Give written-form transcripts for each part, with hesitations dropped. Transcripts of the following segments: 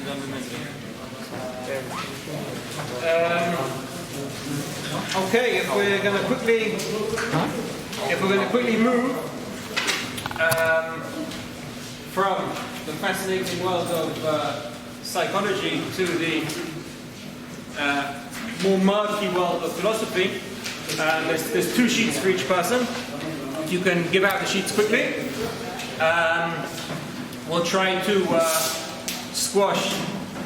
Okay, if we're going to quickly move from the fascinating world of psychology to the more murky world of philosophy, there's 2 sheets for each person. You can give out the sheets quickly. We'll try to squash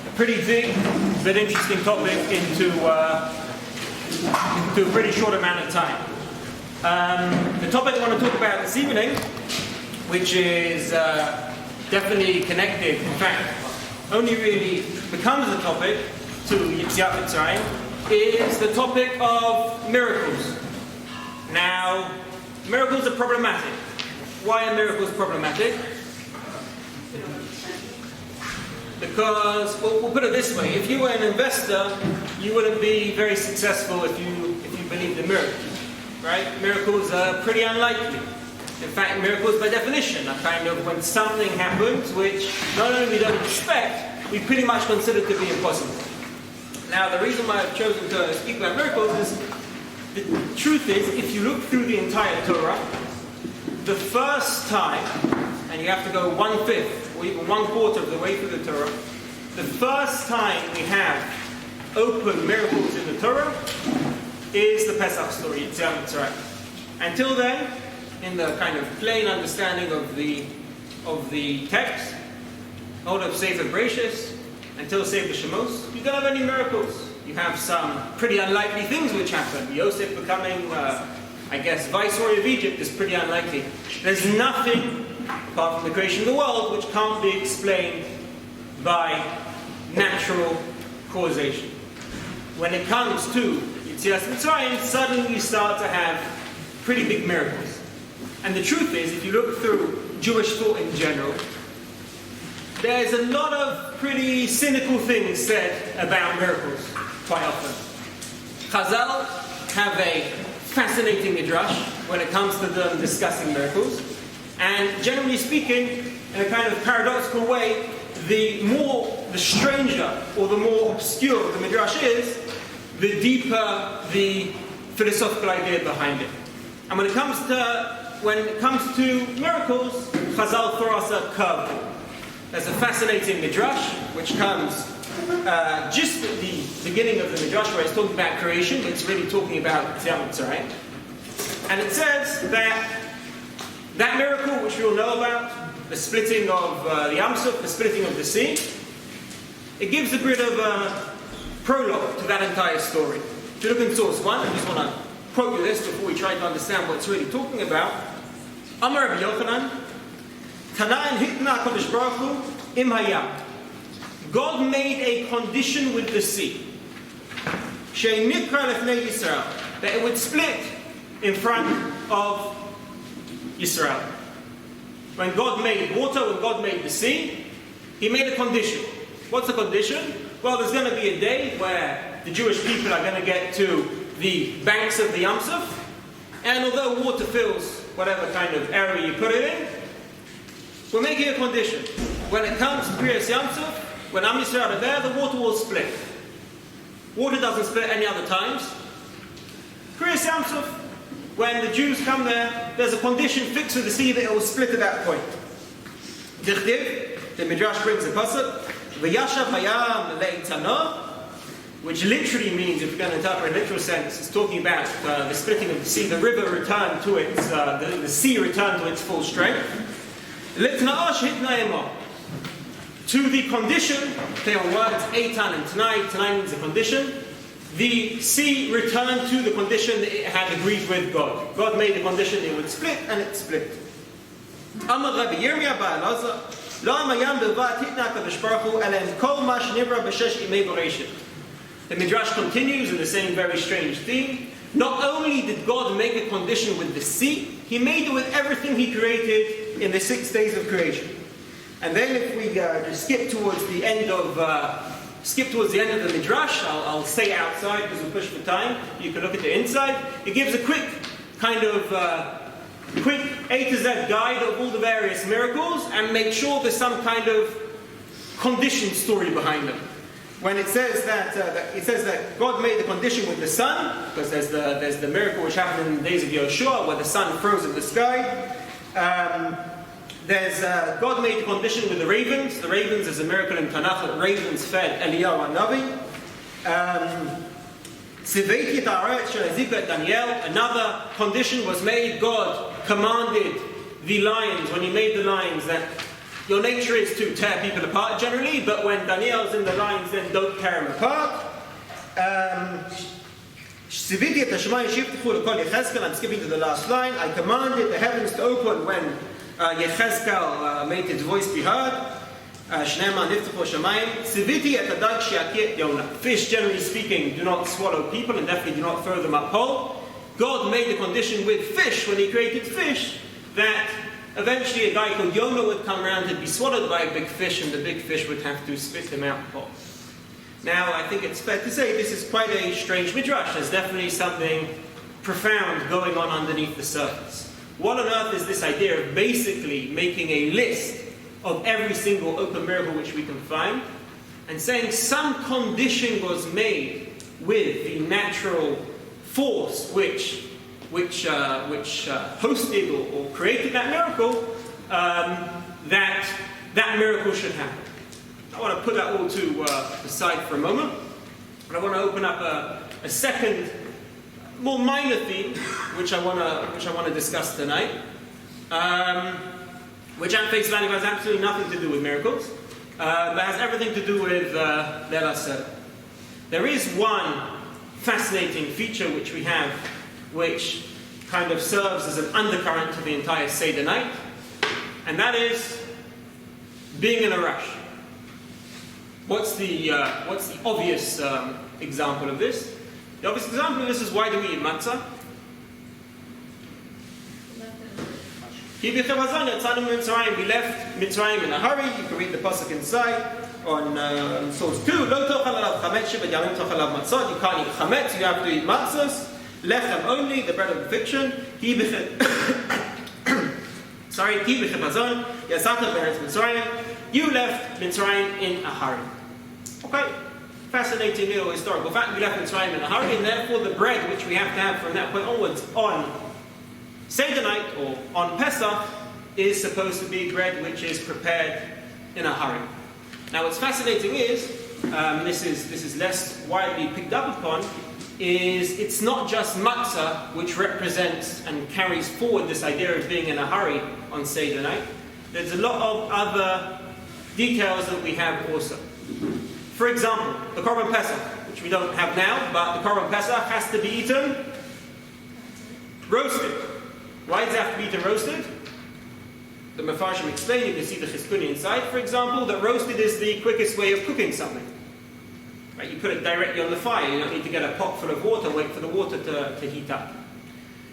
a pretty big but interesting topic into a pretty short amount of time. The topic I want to talk about this evening, which is definitely connected, in fact, only really becomes a topic to Yetziat Mitzrayim, is the topic of miracles. Now, miracles are problematic. Why are miracles problematic? Because, we'll put it this way, if you were an investor, you wouldn't be very successful if you believed in miracles, right? Miracles are pretty unlikely. In fact, miracles by definition are kind of when something happens which not only we don't expect, we pretty much consider to be impossible. Now, the reason why I've chosen to speak about miracles is, the truth is, if you look through the entire Torah, the first time, and you have to go 1/5 or even 1/4 of the way through the Torah, the first time we have open miracles in the Torah is the Pesach story, Yetziat Mitzrayim. Until then, in the kind of plain understanding of the text, all of Sefer Bereshis until Sefer Shemos, you don't have any miracles. You have some pretty unlikely things which happen. Yosef becoming, viceroy of Egypt is pretty unlikely. There's nothing, apart from the creation of the world, which can't be explained by natural causation. When it comes to Yetziat Mitzrayim, suddenly we start to have pretty big miracles. And the truth is, if you look through Jewish thought in general, there's a lot of pretty cynical things said about miracles, quite often. Chazal have a fascinating midrash when it comes to them discussing miracles. And generally speaking, in a kind of paradoxical way, the stranger or the more obscure the midrash is, the deeper the philosophical idea behind it. And when it comes to miracles, Chazal throw us a curveball. There's a fascinating midrash which comes just at the beginning of the midrash where it's talking about creation, but it's really talking about Yetziat Mitzrayim. And it says that miracle which we all know about, the splitting of the Yam Suf, the splitting of the sea, it gives a bit of a prologue to that entire story. If you look in source 1, I just want to quote you this before we try to understand what it's really talking about. Amar Rabbi Yochanan, Kanaan hitna HaKadosh Baruch Hu im hayam. God made a condition with the sea. She'nikra lefnei Yisrael, that it would split in front of Yisrael. When God made water, when God made the sea, He made a condition. What's the condition? Well, there's going to be a day where the Jewish people are going to get to the banks of the Yam Suf, and although water fills whatever kind of area you put it in, we're making a condition. When it comes to Kriyas Yam Suf, when Am Yisrael are there, the water will split. Water doesn't split any other times. Kriyas Yam Suf, when the Jews come there, there's a condition fixed with the sea that it will split at that point. Dichtiv, the Midrash brings a pasuk, V'yashav hayam le'itano, which literally means, if you're going to interpret in a literal sense, it's talking about the splitting of the sea. The river returned to its, the sea returned to its full strength. Litna'ash hitna'emo. To the condition, they are words, Eitan and Tanai. Tanai means a condition. The sea returned to the condition that it had agreed with God. God made the condition it would split, and it split. Amar Rabbi Yirmiyah ba'alazah, Lo amayam bilvat hitna HaKadosh Baruch Hu elem kol ma shnivra b'shesh imei boreshit. The Midrash continues in the same very strange theme. Not only did God make a condition with the sea, He made it with everything He created in the 6 days of creation. And then if we just skip towards the end of the Midrash, I'll stay outside because we'll push for time. You can look at the inside. It gives a quick kind of quick A to Z guide of all the various miracles and make sure there's some kind of condition story behind them. When it says that God made the condition with the sun, because there's the miracle which happened in the days of Yoshua, where the sun froze in the sky. God made the condition with the ravens. The ravens is a miracle in Tanakh that ravens fed Eliyahu Navi. Another condition was made. God commanded the lions, when he made the lions, that your nature is to tear people apart generally, but when Daniel's in the lions, then don't tear them apart. I'm skipping to the last line. I commanded the heavens to open when Yechezkel made his voice be heard. Fish, generally speaking, do not swallow people and definitely do not throw them up whole. God made the condition with fish when he created fish that eventually a guy called Yonah would come around and be swallowed by a big fish, and the big fish would have to spit him out whole. Now, I think it's fair to say this is quite a strange midrash. There's definitely something profound going on underneath the surface. What on earth is this idea of basically making a list of every single open miracle which we can find, and saying some condition was made with the natural force which hosted or created that miracle, that miracle should happen. I want to put that all to the side for a moment, and I want to open up a second, more minor theme, which I want to discuss tonight, which at face value has absolutely nothing to do with miracles, but has everything to do with Aseder. There is one fascinating feature which we have, which kind of serves as an undercurrent to the entire Seder night, and that is being in a rush. What's the obvious example of this? The obvious example of this is, why do we eat matzah? We left Mitzrayim in a hurry. You can read the pasuk inside on source 2. Lo tochal alav chametz shevet yamim tochal alav matzot. You can't eat chametz, you have to eat matzahs. Lechem only, the bread of affliction. Ki b'chibazon yasata b'eretz Mitzrayim. You left Mitzrayim in a hurry. Okay, fascinating little historical fact. We left Mitzrayim in a hurry, and therefore the bread which we have to have from that point onwards on Seder night or on Pesach is supposed to be bread which is prepared in a hurry. Now, what's fascinating is this is less widely picked up upon. It's not just matzah which represents and carries forward this idea of being in a hurry on Seder night. There's a lot of other details that we have also. For example, the Korban Pesach, which we don't have now, but the Korban Pesach has to be eaten roasted. Why does it have to be eaten roasted? The Mefarshim explain, you can see the Chizkuni inside, for example, that roasted is the quickest way of cooking something. Right? You put it directly on the fire. You don't need to get a pot full of water, wait for the water to heat up.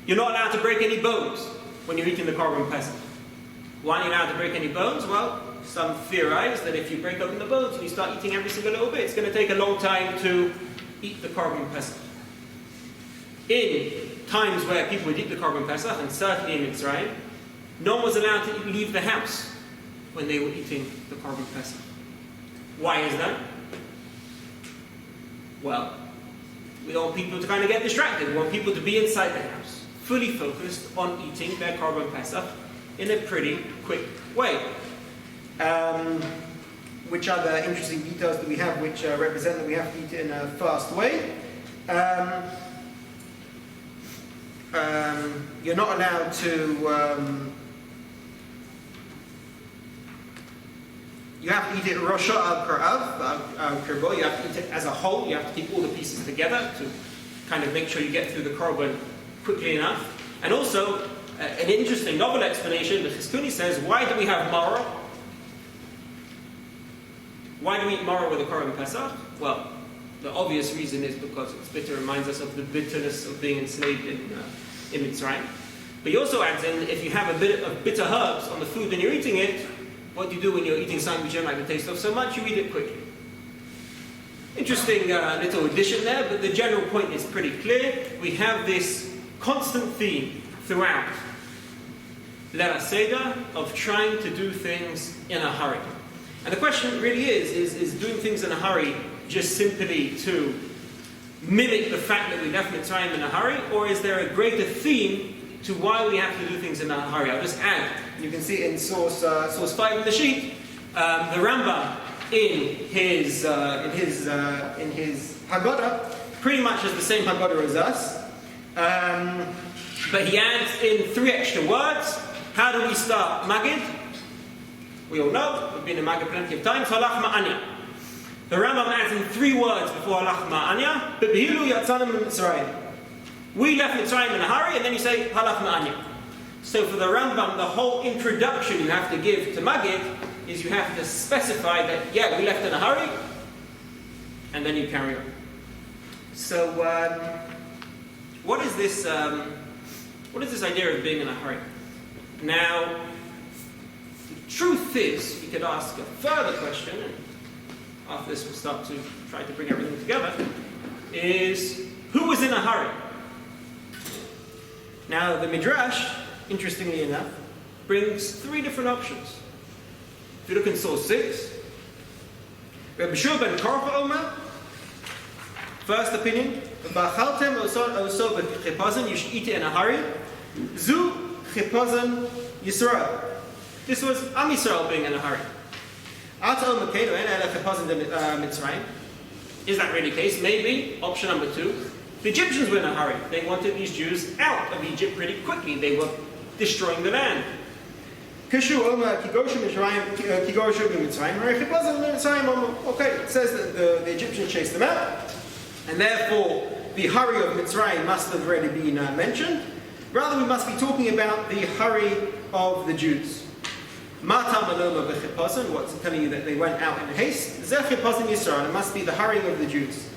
You're not allowed to break any bones when you're eating the Korban Pesach. Why aren't you allowed to break any bones? Well, some theorize that if you break open the bones and you start eating every single little bit, it's going to take a long time to eat the Korban Pesach. In times where people would eat the Korban Pesach, and certainly in Mitzrayim, no one was allowed to leave the house when they were eating the Korban Pesach. Why is that? Well, we don't want people to kind of get distracted. We want people to be inside the house, fully focused on eating their Korban Pesach in a pretty quick way. Which other interesting details do we have which represent that we have to eat it in a fast way? You're not allowed to... you have to eat it Rosha al Kirbo. You have to eat it as a whole. You have to keep all the pieces together to kind of make sure you get through the Korban quickly enough. And also, an interesting novel explanation, the Chizkuni says, why do we have maror? Why do we eat maror with the Korban Pesach? Well, the obvious reason is because it's bitter, reminds us of the bitterness of being enslaved in Mitzrayim. But he also adds in, if you have a bit of bitter herbs on the food and you're eating it, what do you do when you're eating something which you don't like the taste of so much? You eat it quickly. Interesting little addition there, but the general point is pretty clear. We have this constant theme throughout Leil Seder of trying to do things in a hurry. And the question really is doing things in a hurry just simply to mimic the fact that we left Mitzrayim in a hurry, or is there a greater theme to why we have to do things in a hurry? I'll just add, you can see in source 5 of the sheet, the Rambam in his Haggadah pretty much has the same Haggadah as us, but he adds in 3 extra words. How do we start Magid? We all know, we've been in Magid plenty of times, Halach Ma'anya. The Rambam adds in 3 words before Halach Ma'anya, Bebihilu Yatzanim Mitzrayim. We left Mitzrayim in a hurry, and then you say Halach Ma'anya. So for the Rambam, the whole introduction you have to give to Magid is you have to specify that, yeah, we left in a hurry, and then you carry on. So, what is this idea of being in a hurry? Now, the truth is, we could ask a further question, and after this we'll start to try to bring everything together, is who was in a hurry? Now, the Midrash, interestingly enough, brings 3 different options. If you look in source 6, Rabbi Shua ben Korcha Omer, first opinion, V'achaltem oso b'chipazon, you should eat it in a hurry. Zu chipazon Yisrael. This was Am Yisrael being in a hurry. Is that really the case? Maybe. Option number 2. The Egyptians were in a hurry. They wanted these Jews out of Egypt pretty quickly. They were destroying the land. Okay, it says that the Egyptians chased them out, and therefore the hurry of Mitzrayim must have already been mentioned. Rather, we must be talking about the hurry of the Jews. What's telling you that they went out in haste? It must be the hurrying of the Jews.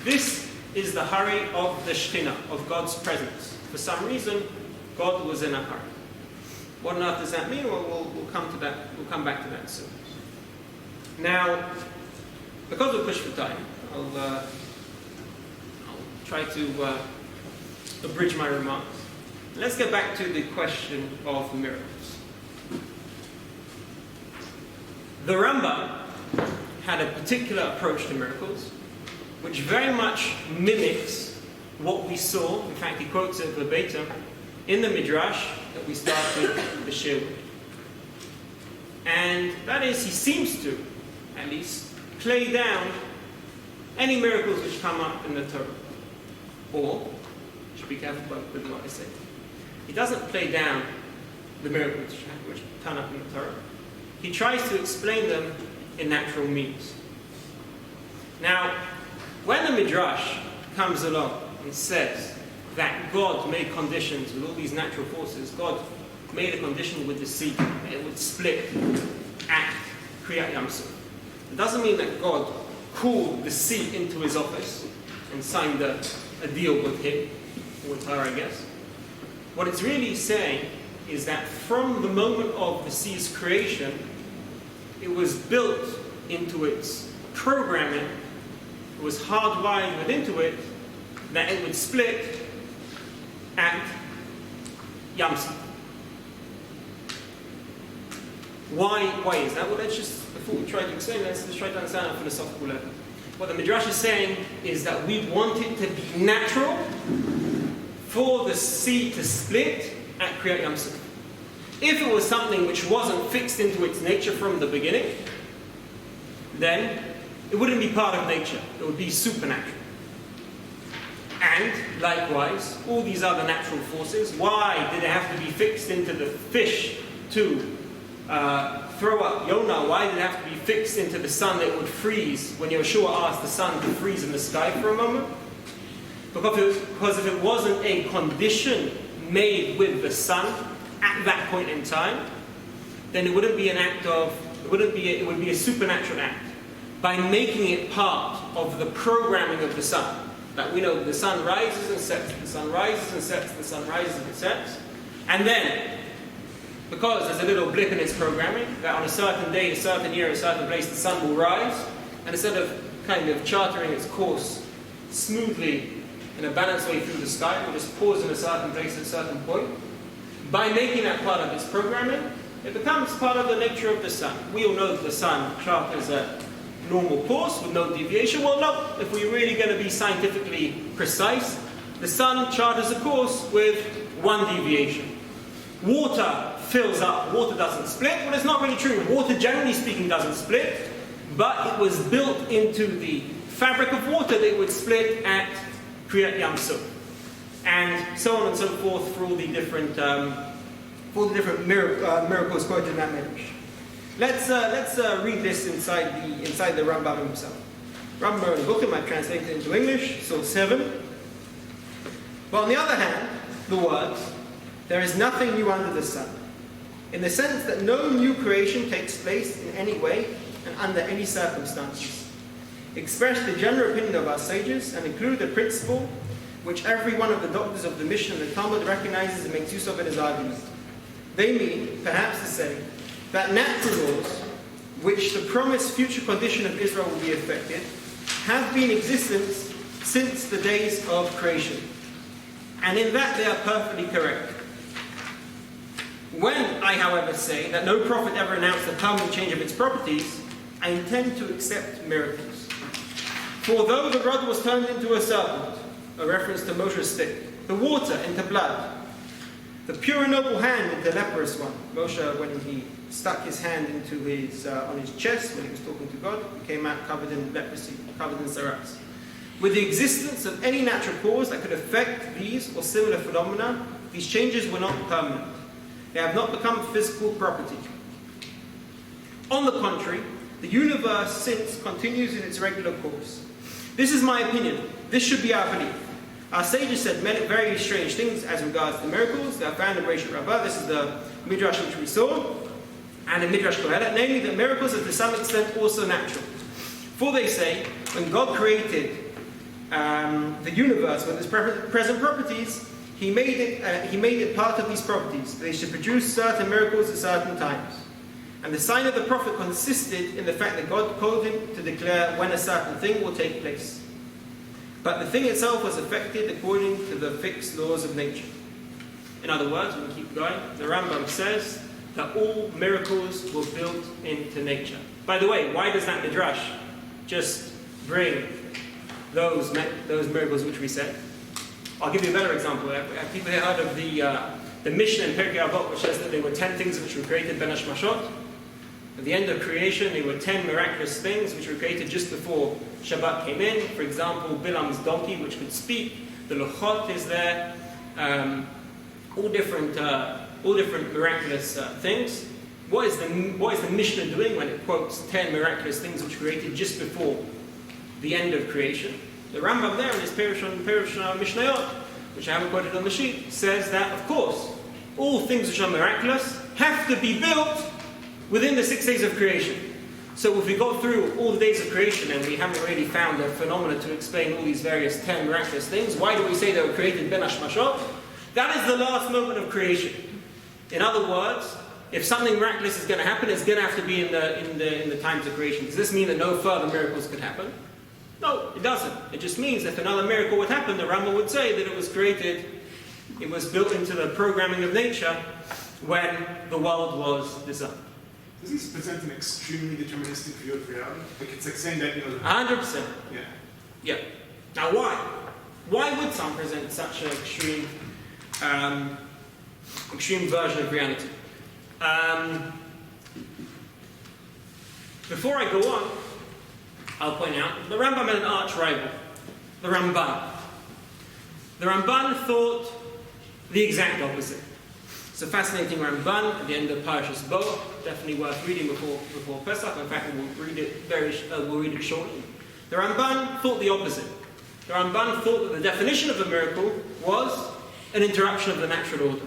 This is the hurry of the Shekhinah, of God's presence. For some reason, God was in a hurry. What on earth does that mean? Well, we'll come to that. We'll come back to that soon. Now, because we're pushed for time, I'll try to abridge my remarks. Let's get back to the question of miracles. The Rambam had a particular approach to miracles, which very much mimics what we saw. In fact, he quotes it verbatim in the Midrash that we started the shir with. And that is, he seems to, at least, play down any miracles which come up in the Torah. Or, I should be careful with what I say. He doesn't play down the miracles which turn up in the Torah. He tries to explain them in natural means. Now, when the Midrash comes along and says that God made conditions with all these natural forces, God made a condition with the sea, that it would split at Kriyat Yamsuf. It doesn't mean that God called the sea into his office and signed a deal with him, or with her, I guess. What it's really saying is that from the moment of the sea's creation, it was built into its programming, it was hardwired into it, that it would split at Yamsuf. Why is that? Well, let's just, before we try to explain this, let's try to understand at a philosophical level. What the Midrash is saying is that we want it to be natural for the sea to split at Kriyat Yamsuf. If it was something which wasn't fixed into its nature from the beginning, then it wouldn't be part of nature. It would be supernatural. And, likewise, all these other natural forces, why did it have to be fixed into the fish to throw up Yonah? Why did it have to be fixed into the sun that it would freeze when Yeshua asked the sun to freeze in the sky for a moment? Because if it wasn't a condition made with the sun at that point in time, then it wouldn't be an act of, it would be a supernatural act. By making it part of the programming of the sun, that we know the sun rises and sets, the sun rises and sets, the sun rises and sets, and then, because there's a little blip in its programming, that on a certain day, a certain year, a certain place, the sun will rise, and instead of kind of charting its course smoothly in a balanced way through the sky, it will just pause in a certain place at a certain point. by making that part of its programming, it becomes part of the nature of the sun. We all know that the sun charters a normal course with no deviation. Well, no, if we're really going to be scientifically precise, the sun charters a course with one deviation. Water fills up, water doesn't split. Well, it's not really true. Water, generally speaking, doesn't split, but it was built into the fabric of water that it would split at Kriyat Yam Suf. And so on and so forth for all the different miracles quoted in that Medrash. Let's read this inside the Rambam himself. Rambam wrote a book, and I've translated it into English, source 7. But on the other hand, the words, there is nothing new under the sun, in the sense that no new creation takes place in any way and under any circumstances, express the general opinion of our sages and include the principle which every one of the doctors of the Mishnah and the Talmud recognizes and makes use of in his argument. They mean, perhaps to say, that natural laws, which the promised future condition of Israel will be affected, have been in existence since the days of creation. And in that they are perfectly correct. When I, however, say that no prophet ever announced the permanent change of its properties, I intend to accept miracles. For though the rod was turned into a serpent, a reference to Moshe's stick, the water into blood, the pure and noble hand into leprous one. Moshe, when he stuck his hand into on his chest when he was talking to God, he came out covered in leprosy, covered in saras. With the existence of any natural cause that could affect these or similar phenomena, these changes were not permanent. They have not become physical property. On the contrary, the universe since continues in its regular course. This is my opinion. This should be our belief. Our sages said many very strange things as regards to miracles. They are found in Bereishit Rabbah. This is the Midrash which we saw. And in Midrash Kohelet, namely that miracles are to some extent also natural. For they say, when God created the universe with its present properties, He made it part of these properties. They should produce certain miracles at certain times. And the sign of the prophet consisted in the fact that God called him to declare when a certain thing will take place. But the thing itself was affected according to the fixed laws of nature. In other words, we keep going, the Rambam says that all miracles were built into nature. By the way, why does that Midrash just bring those miracles which we said? I'll give you a better example. Have people here heard of the Mishnah in Pirkei Avot, which says that there were 10 things which were created ben hashmashot? At the end of creation, there were 10 miraculous things which were created just before Shabbat came in. For example, Bilam's donkey, which could speak. The Luchot is there. All different miraculous things. What is the Mishnah doing when it quotes 10 miraculous things which were created just before the end of creation? The Rambam there in his Perush Mishnayot, which I haven't quoted on the sheet, says that, of course, all things which are miraculous have to be built within the 6 days of creation. So if we go through all the days of creation and we haven't really found a phenomena to explain all these various 10 miraculous things, why do we say they were created ben hashmashot? That is the last moment of creation. In other words, if something miraculous is going to happen, it's going to have to be in the times of creation. Does this mean that no further miracles could happen? No, it doesn't. It just means that if another miracle would happen, the Rambam would say that it was created, it was built into the programming of nature when the world was designed. Does this present an extremely deterministic view of reality? Like it's like saying that, 100%. Yeah. Yeah. Now why? Why would some present such an extreme version of reality? Before I go on, I'll point out, the Rambam had an arch rival, the Ramban. The Ramban thought the exact opposite. It's a fascinating Ramban at the end of Parashas Bo, definitely worth reading before Pesach. In fact, we'll read it shortly. The Ramban thought the opposite. The Ramban thought that the definition of a miracle was an interruption of the natural order.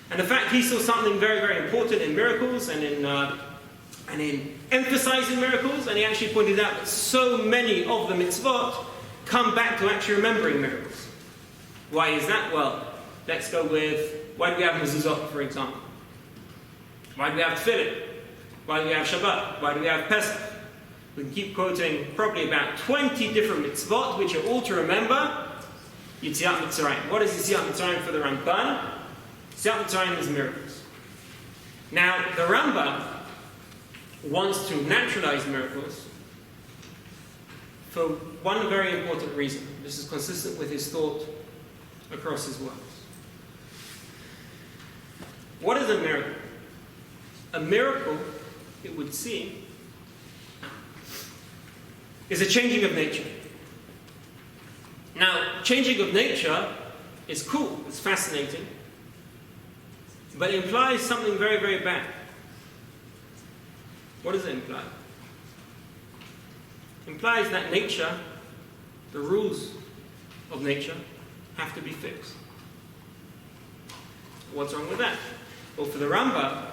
And in fact, he saw something very, very important in miracles and in emphasizing miracles, and he actually pointed out that so many of the mitzvot come back to actually remembering miracles. Why is that? Well, let's go with, why do we have mezuzot, for example? Why do we have tefillin? Why do we have Shabbat? Why do we have Pesach? We can keep quoting probably about 20 different mitzvot, which are all to remember Yetziat Mitzrayim. What is Yetziat Mitzrayim for the Ramban? Yetziat Mitzrayim is miracles. Now, the Rambam wants to naturalize miracles for one very important reason. This is consistent with his thought across his works. What is a miracle? A miracle, it would seem, is a changing of nature. Now, changing of nature is cool, it's fascinating, but it implies something very, very bad. What does it imply? It implies that nature, the rules of nature, have to be fixed. What's wrong with that? Well, for the Rambam,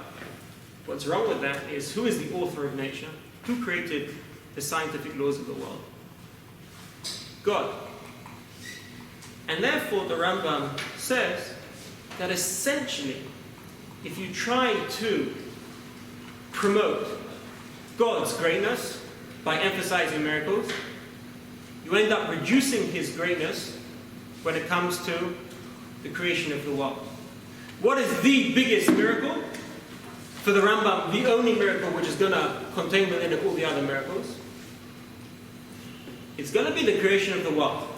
what's wrong with that is, who is the author of nature? Who created the scientific laws of the world? God. And therefore, the Rambam says that essentially, if you try to promote God's greatness by emphasizing miracles, you end up reducing his greatness when it comes to the creation of the world. What is the biggest miracle? For the Rambam, the only miracle which is going to contain within it all the other miracles, it's going to be the creation of the world.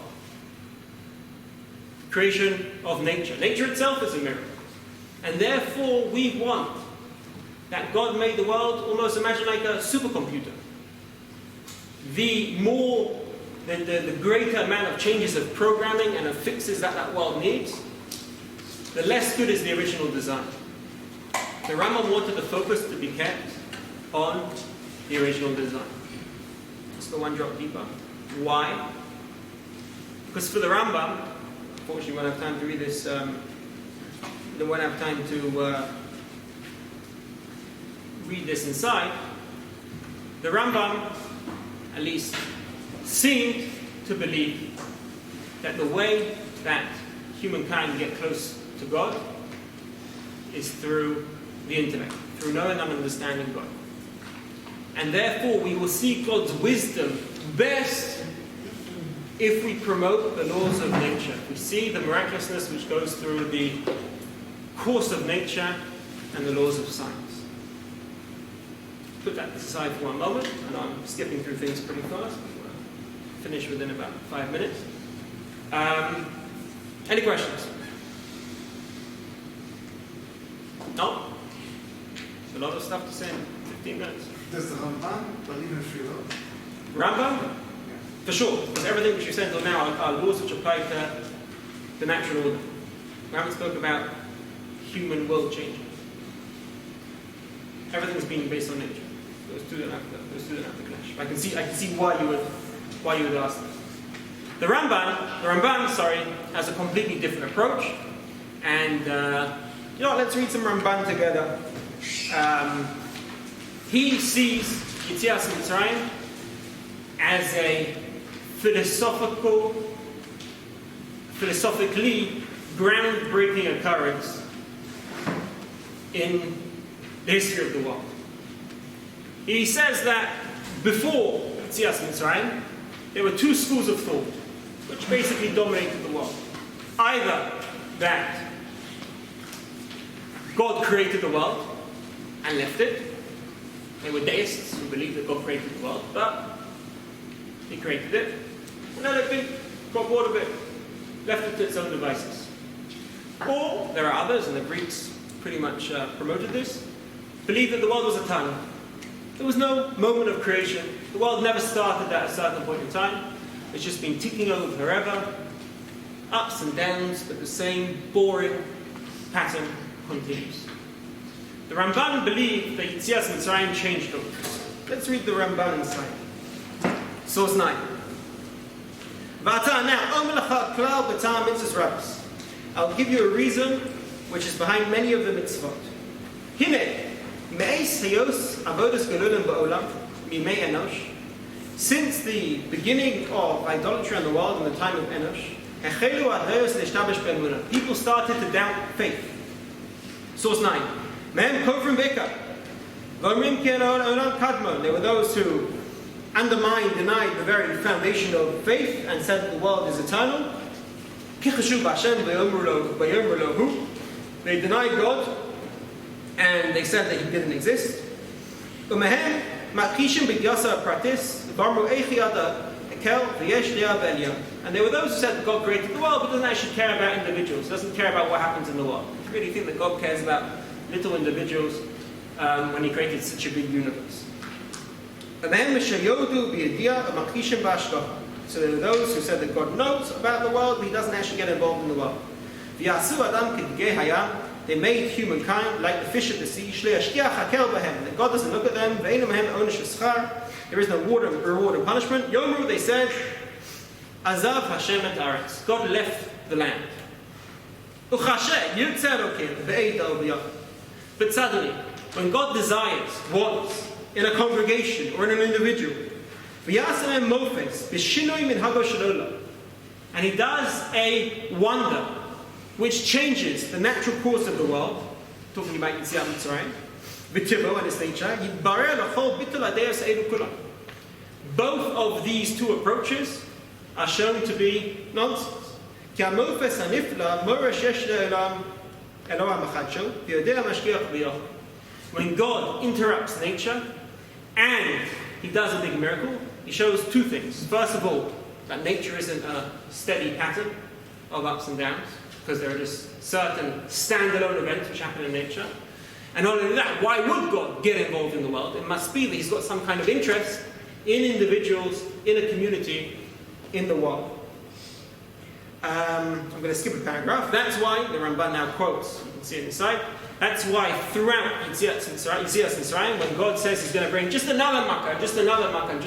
Creation of nature. Nature itself is a miracle. And therefore, we want that God made the world, almost imagine like a supercomputer. The greater amount of changes of programming and of fixes that that world needs, the less good is the original design. The Rambam wanted the focus to be kept on the original design. Let's go one drop deeper. Why? Because for the Rambam, unfortunately we won't have time to read this, we won't have time to read this inside. The Rambam, at least, seemed to believe that the way that humankind get close to God is through the intellect, through knowing and understanding God. And therefore we will see God's wisdom best if we promote the laws of nature. We see the miraculousness which goes through the course of nature and the laws of science. Put that aside for one moment, and I'm skipping through things pretty fast. We'll finish within about 5 minutes. Any questions? No? There's a lot of stuff to say in 15 minutes. Does the Ramban believe in free will? Rambam? Yeah. For sure, because everything which you said until now are laws which apply to the natural order. We haven't spoken about human will changing. Everything's being based on nature. Those two don't have to clash. I can see why you would ask this. The Ramban, has a completely different approach. And let's read some Ramban together. He sees Yetziat Mitzrayim as a philosophically groundbreaking occurrence in the history of the world. He says that before Yetziat Mitzrayim, there were two schools of thought which basically dominated the world. Either that God created the world and left it. They were deists who believed that God created the world, but he created it. And then it got bored of it, left it to its own devices. Or there are others, and the Greeks pretty much promoted this, believed that the world was eternal. There was no moment of creation. The world never started at a certain point in time. It's just been ticking over forever, ups and downs, but the same boring pattern continues. The Ramban believed that Yetziat Mitzrayim changed all this. Let's read the Ramban inside. Source 9. I'll give you a reason which is behind many of the mitzvot. Since the beginning of idolatry in the world in the time of Enosh, people started to doubt faith. Source 9. There were those who undermined, denied the very foundation of faith and said that the world is eternal. They denied God, and they said that he didn't exist. And there were those who said that God created the world, but doesn't actually care about individuals, doesn't care about what happens in the world. If you really think that God cares about little individuals when he created such a big universe. So there were those who said that God knows about the world, but he doesn't actually get involved in the world. They made humankind like the fish of the sea. That God doesn't look at them. There is no reward and punishment. Yomru, they said, Azav Hashem et Aretz. God left the land. But suddenly, when God desires, wants, in a congregation or in an individual, and he does a wonder which changes the natural course of the world, talking about Yetziat Mitzrayim, v'tivo and its nature, both of these two approaches are shown to be nonsense. When God interrupts nature and he does a big miracle, he shows two things. First of all, that nature isn't a steady pattern of ups and downs, because there are just certain standalone events which happen in nature. And not only that, why would God get involved in the world? It must be that he's got some kind of interest in individuals, in a community, in the world. I'm going to skip a paragraph. That's why the Ramban now quotes, you can see it inside. That's why throughout Yetziat Mitzrayim, when God says he's going to bring just another makkah, and just another makkah,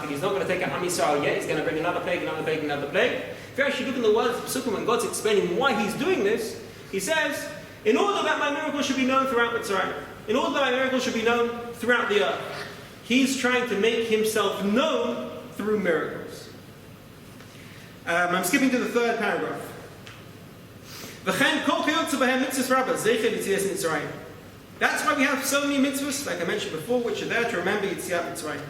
he's not going to take out Am Yisrael yet, he's going to bring another plague, another plague, another plague. If you actually look in the words of Psukim, when God's explaining why he's doing this, he says, in order that my miracle should be known throughout Mitzrayim, in order that my miracle should be known throughout the earth, he's trying to make himself known through miracles. I'm skipping to the third paragraph. That's why we have so many mitzvahs, like I mentioned before, which are there to remember Yetziat Mitzrayim.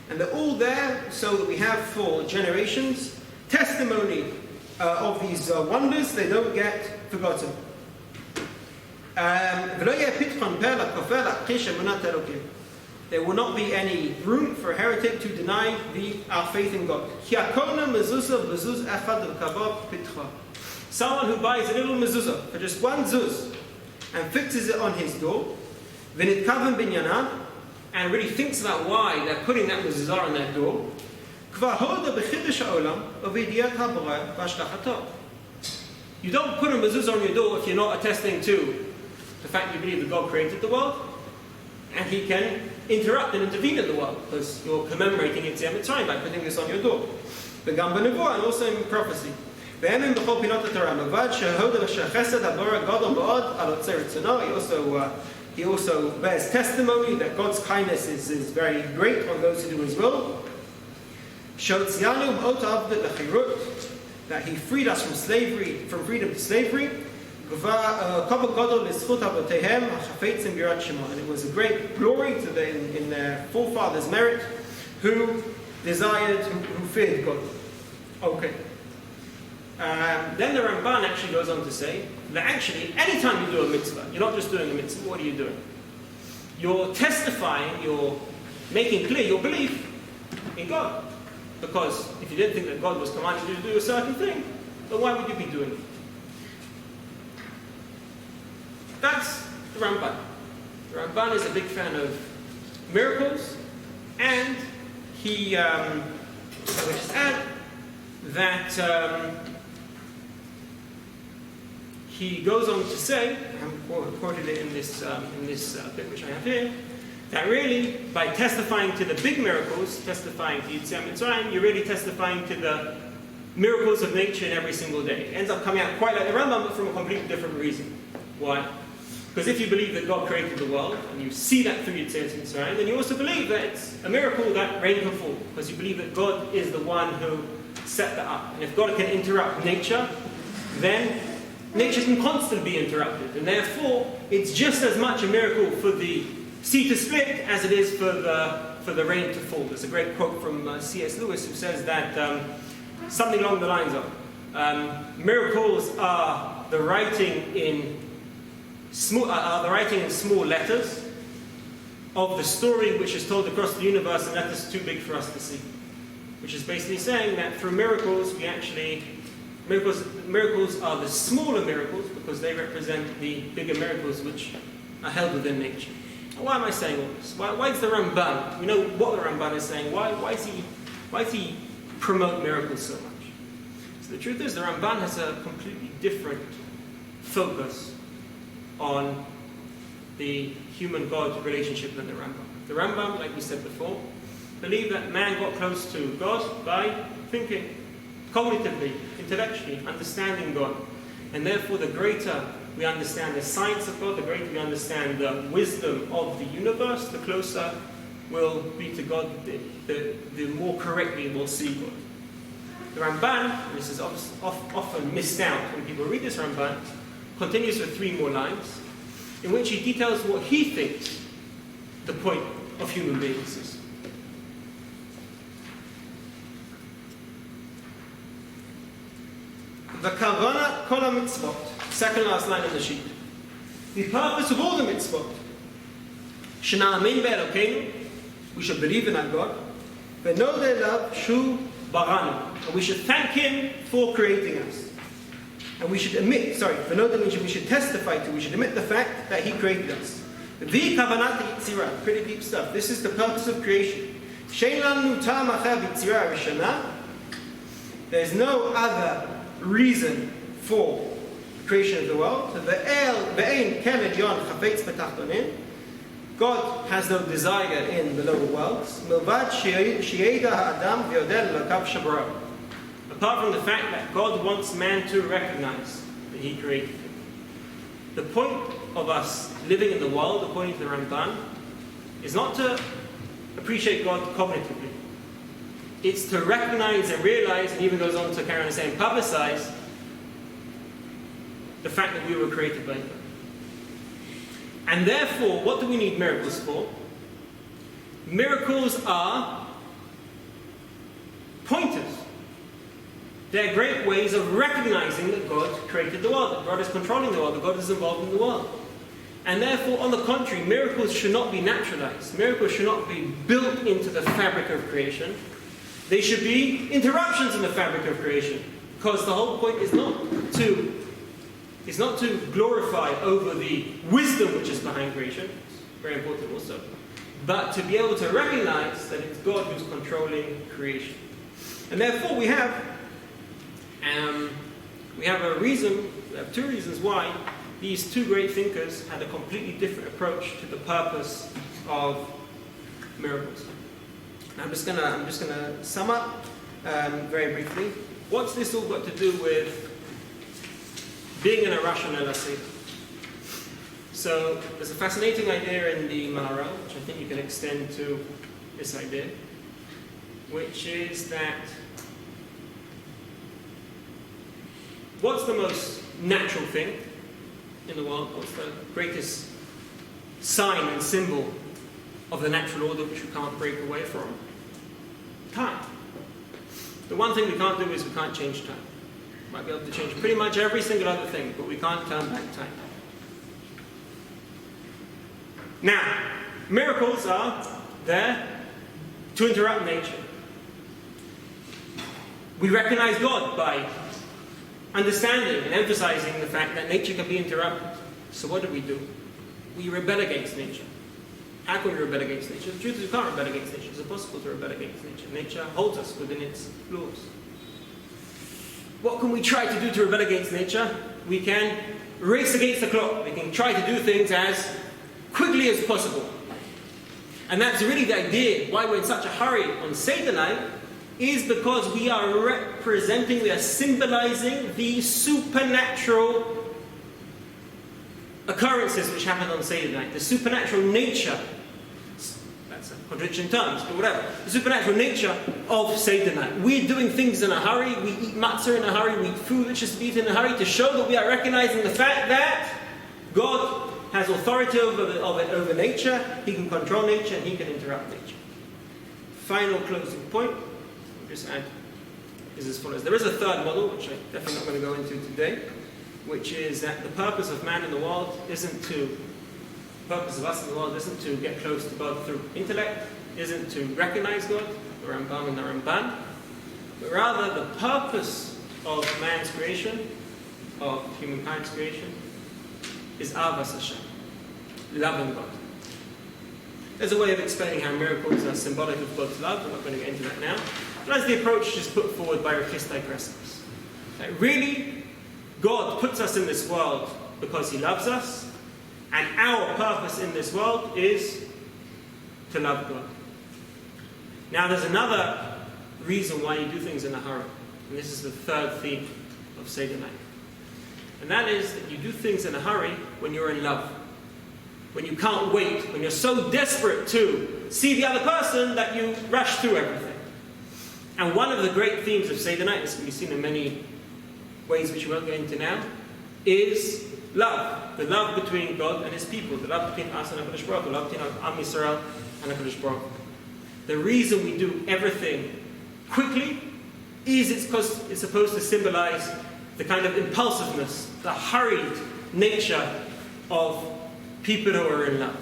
And they're all there so that we have for generations testimony of these wonders. They don't get forgotten. There will not be any room for a heretic to deny our faith in God. Someone who buys a little mezuzah for just one zuz and fixes it on his door, and really thinks about why they're putting that mezuzah on that door, you don't put a mezuzah on your door if you're not attesting to the fact you believe that God created the world, and he can interrupt and intervene in the world, because you're commemorating Yetziat Mitzrayim by putting this on your door. And also in prophecy. He also bears testimony that God's kindness is very great on those who do his will. That he freed us from freedom to slavery. And it was a great glory to in their forefathers' merit, who feared God. Okay. Then the Ramban actually goes on to say that actually, anytime you do a mitzvah, you're not just doing a mitzvah, what are you doing? You're testifying, you're making clear your belief in God. Because if you didn't think that God was commanding you to do a certain thing, then why would you be doing it? That's the Ramban. The Ramban is a big fan of miracles, and he, I would just add that he goes on to say, I haven't quoted it in this bit which I have here, that really, by testifying to the big miracles, testifying to Yetziat Mitzrayim, you're really testifying to the miracles of nature in every single day. It ends up coming out quite like the Rambam, but from a completely different reason. Why? Because if you believe that God created the world, and you see that through Yetziat Mitzrayim, then you also believe that it's a miracle that rain can fall, because you believe that God is the one who set that up. And if God can interrupt nature, then nature can constantly be interrupted. And therefore, it's just as much a miracle for the sea to split as it is for the rain to fall. There's a great quote from C.S. Lewis who says that something along the lines of, miracles are the writing in small letters of the story which is told across the universe, and that is too big for us to see. Which is basically saying that through miracles, miracles are the smaller miracles because they represent the bigger miracles which are held within nature. Why am I saying all this? Why is the Ramban? We know what the Ramban is saying. Why does he promote miracles so much? So the truth is, the Ramban has a completely different focus on the human-God relationship than the Rambam. The Rambam, like we said before, believed that man got close to God by thinking, cognitively, intellectually, understanding God. And therefore, the greater we understand the science of God, the greater we understand the wisdom of the universe, the closer we'll be to God, the more correctly we'll see God. The Ramban, and this is often missed out when people read this Ramban, continues with 3 more lines, in which he details what he thinks the point of human beings is. The kavana kol mitzvot, second last line on the sheet. The purpose of all the mitzvot, shena'amin be'elokeinu, we should believe in our God, ve'nodeh elav shu baranu, and we should thank Him for creating us. And we should ve'nodeh means we should testify to, we should admit the fact that He created us. The kavanat yitzira, pretty deep stuff. This is the purpose of creation. She'en lanu ta'am acher b'yitzira rishana. There's no other reason for creation of the world. God has no desire in the lower worlds. Apart from the fact that God wants man to recognize that He created him. The point of us living in the world, according to the Ramban, is not to appreciate God cognitively. It's to recognize and realize, and even goes on to carry on saying, publicize the fact that we were created by God. And therefore, what do we need miracles for? Miracles are pointers. They're great ways of recognizing that God created the world, that God is controlling the world, that God is involved in the world. And therefore, on the contrary, miracles should not be naturalized. Miracles should not be built into the fabric of creation. They should be interruptions in the fabric of creation, because the whole point is not to glorify over the wisdom which is behind creation. It's very important also, but to be able to recognize that it's God who's controlling creation. And therefore, we have two reasons why these 2 great thinkers had a completely different approach to the purpose of miracles. I'm just gonna sum up very briefly. What's this all got to do with being in a Rosh Hashanah Seder? So there's a fascinating idea in the Maharal, which I think you can extend to this idea, which is that what's the most natural thing in the world? What's the greatest sign and symbol of the natural order which we can't break away from? Time. The one thing we can't do is we can't change time. We might be able to change pretty much every single other thing, but we can't turn back time. Now, miracles are there to interrupt nature. We recognize God by understanding and emphasizing the fact that nature can be interrupted. So what do? We rebel against nature. How can we rebel against nature? The truth is we can't rebel against nature. It's impossible to rebel against nature. Nature holds us within its laws. What can we try to do to rebel against nature? We can race against the clock. We can try to do things as quickly as possible. And that's really the idea why we're in such a hurry on Seder night, is because we are symbolizing the supernatural occurrences which happen on Seder night, the supernatural nature, that's a contradiction in terms, but whatever, the supernatural nature of Seder night. We're doing things in a hurry, we eat matzah in a hurry, we eat food which is to be eaten in a hurry, to show that we are recognizing the fact that God has authority over nature, He can control nature, and He can interrupt nature. Final closing point, I'll just add is as follows. There is a third model, which I'm definitely not going to go into today, which is that the purpose of man in the world isn't to, the purpose of us in the world isn't to get close to God through intellect, isn't to recognize God, the Rambam and the Ramban, but rather the purpose of man's creation, of humankind's creation, is Avas Hashem, loving God. There's a way of explaining how miracles are symbolic of God's love. We're not going to get into that now. But as the approach is put forward by Rechistai Crescens. That really, God puts us in this world because He loves us, and our purpose in this world is to love God. Now there's another reason why you do things in a hurry. And this is the third theme of Seder night. And that is that you do things in a hurry when you're in love. When you can't wait, when you're so desperate to see the other person that you rush through everything. And one of the great themes of Seder night, this can be seen in many ways which we won't go into now, is love. The love between God and His people. The love between us and HaKadosh Baruch Hu. The love between Am Yisrael and HaKadosh Baruch Hu. The reason we do everything quickly is it's because it's supposed to symbolize the kind of impulsiveness, the hurried nature of people who are in love.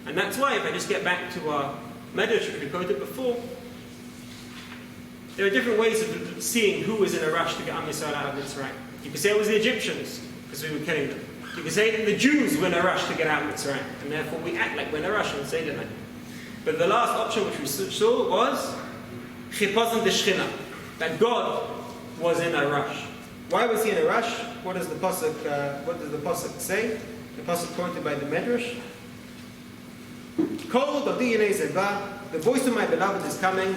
And that's why, if I just get back to our Medrsh, which we quoted before, there are different ways of seeing who was in a rush to get Am Yisrael out of Mitzrayim. You could say it was the Egyptians, because we were killing them. You could say that the Jews were in a rush to get out of Mitzrayim, and therefore we act like we're in a rush and say that. But the last option which we saw was Chipazon de Shechina, that God was in a rush. Why was He in a rush? What does the pasuk say? The pasuk quoted by the Medrsh. Kol dodi yinei zeva, the voice of my beloved is coming,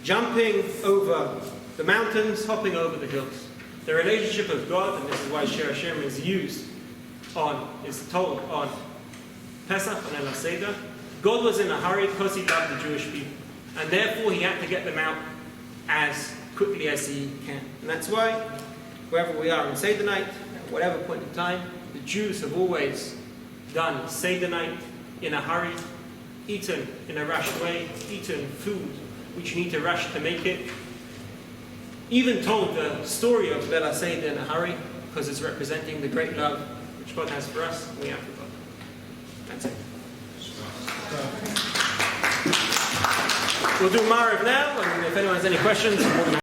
jumping over the mountains, hopping over the hills. The relationship of God, and this is why Shir Hashirim is told on Pesach and El Seder. God was in a hurry because He loved the Jewish people, and therefore He had to get them out as quickly as He can. And that's why, wherever we are on Seder night, at whatever point in time, the Jews have always done Seder night in a hurry, eaten in a rushed way, eaten food which you need to rush to make it. Even told the story of Leil Seder in a hurry, because it's representing the great love which God has for us, and we have for God. That's it. We'll do Marav now, and if anyone has any questions,